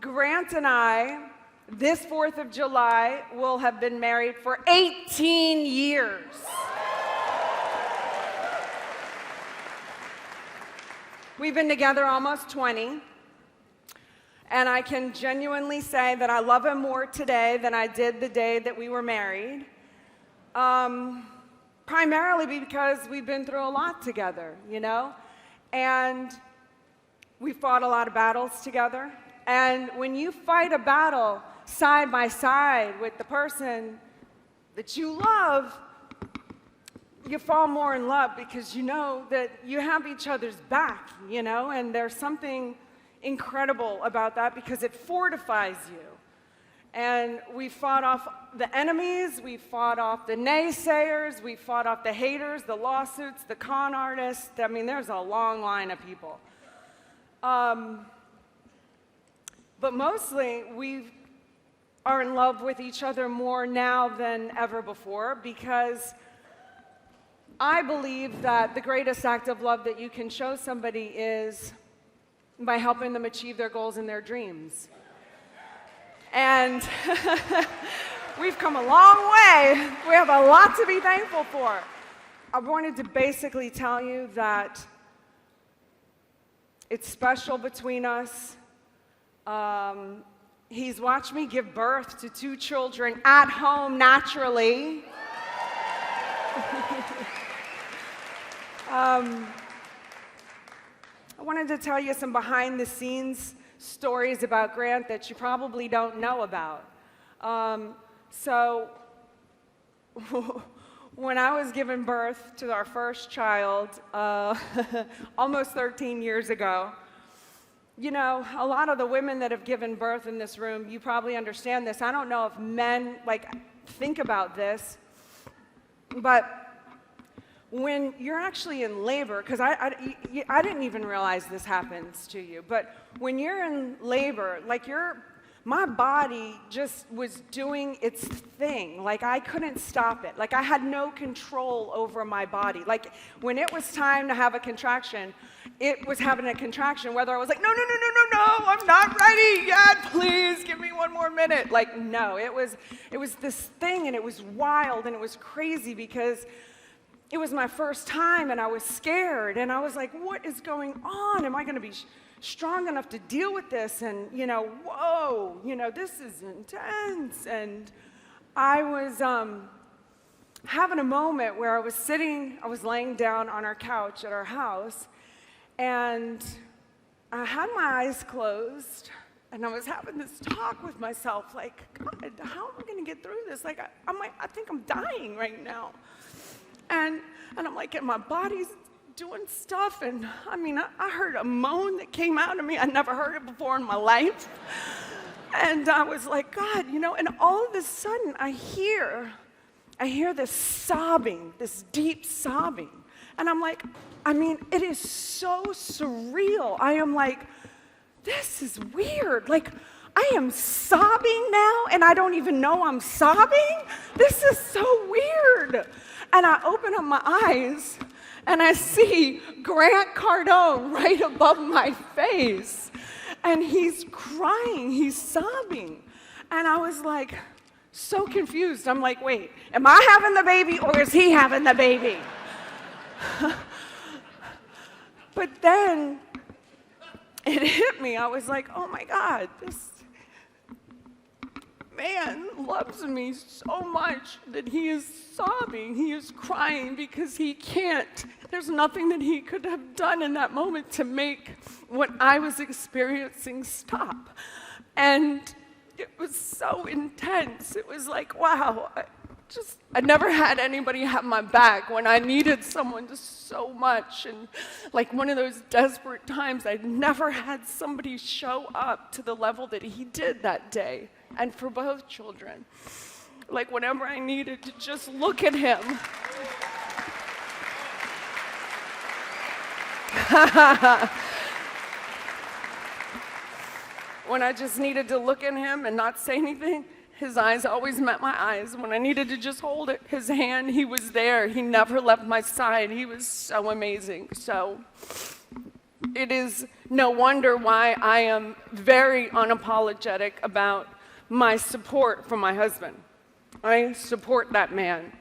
Grant and I, this 4th of July, will have been married for 18 years. We've been together almost 20, and I can genuinely say that I love him more today than I did the day that we were married, primarily because we've been through a lot together, you know? And we fought a lot of battles together, and when you fight a battle side by side with the person that you love, you fall more in love because you know that you have each other's back, you know, and there's something incredible about that because it fortifies you. And we fought off the enemies, we fought off the naysayers, we fought off the haters, the lawsuits, the con artists. I mean, there's a long line of people. But mostly, we are in love with each other more now than ever before because I believe that the greatest act of love that you can show somebody is by helping them achieve their goals and their dreams. And we've come a long way. We have a lot to be thankful for. I wanted to basically tell you that it's special between us. He's watched me give birth to 2 children at home naturally. I wanted to tell you some behind-the-scenes stories about Grant that you probably don't know about. So when I was giving birth to our first child, almost 13 years ago, you know, a lot of the women that have given birth in this room, you probably understand this. I don't know if men, think about this, but when you're actually in labor, because I didn't even realize this happens to you, but when you're in labor, my body just was doing its thing. I couldn't stop it. I had no control over my body. When it was time to have a contraction, it was having a contraction, whether I was like, no, I'm not ready yet, please give me 1 more minute. No, it was this thing, and it was wild, and it was crazy because it was my first time, and I was scared, and I was like, what is going on? Am I going to be strong enough to deal with this? And, whoa, this is intense. And I was having a moment where I was laying down on our couch at our house, and I had my eyes closed, and I was having this talk with myself, God, how am I going to get through this? I think I'm dying right now. And I'm and my body's doing stuff, and I heard a moan that came out of me. I never heard it before in my life. And I was like, God, and all of a sudden I hear this sobbing, this deep sobbing. And it is so surreal. I am this is weird. I am sobbing now, and I don't even know I'm sobbing? This is so weird. And I open up my eyes, and I see Grant Cardone right above my face. And he's crying, he's sobbing. And I was so confused. I'm wait, am I having the baby, or is he having the baby? But then it hit me. I was oh my God, this man loves me so much that he is sobbing, he is crying because he can't. There's nothing that he could have done in that moment to make what I was experiencing stop. And it was so intense. It was wow, I never had anybody have my back when I needed someone just so much. And one of those desperate times, I'd never had somebody show up to the level that he did that day. And for both children. Whenever I needed to just look at him. When I just needed to look at him and not say anything, his eyes always met my eyes. When I needed to just hold his hand, he was there. He never left my side. He was so amazing. So it is no wonder why I am very unapologetic about my support for my husband. I support that man.